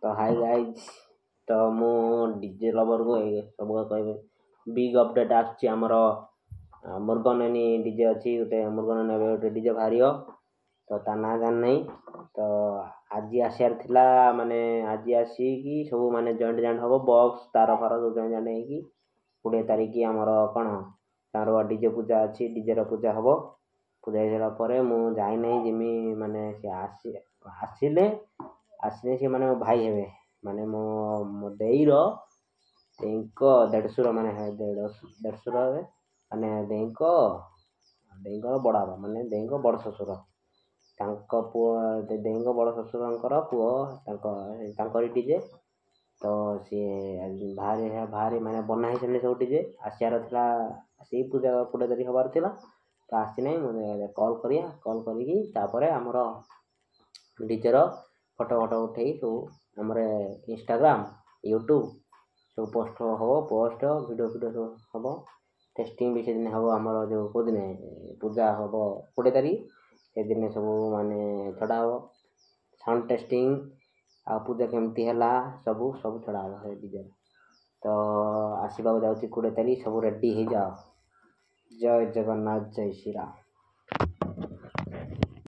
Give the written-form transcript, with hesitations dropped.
तो hi guys तो मु डीजे लवर को सब कहबे बिग अपडेट आमर मुर्गननी डीजे अच्छी गोटे मुर्गननी गोटे डीजे बाहर तो ता ना जान नहीं तो आज आसार थिला माने आज आसिकी सब माने जॉइंट जॉइंट हम बॉक्स तार फार सब जॉइंट जॉइंट होगी 20 तारिख आमर कौन तार डीजे पूजा अच्छी डीजे पूजा हम पूजा हो मु जाई नहीं जिमी माने सी आसिले आसने सी माने मो भाई हेबे माने मो देईर देढ़शुर माने देढ़शुर हे माने देईर बड़ा माने देईर बड़ शशुर पुओ देईर बड़ शशुर पुओ डीजे तो सी भारी माने बना ही सब डीजे आसार से पूजा 20 तारिख हबार थिला तो आसी नहीं मुझे कॉल करी आमर डीजेर फोटो उठे सब आमर इंस्टाग्राम यूट्यूब सब पोस्ट वीडियो सब हम टेस्टिंग भी से दिन हम आमर जो दिन पूजा हम 20 तारिख से दिन सब माने छड़ा हम साउंड टेस्टिंग आ पूजा केमती है सब सब छड़ा हम डीजे तो आसवाक जाऊँगी 20 तारिख सब रेडी हो जाओ। जय जगन्नाथ जय श्री राम।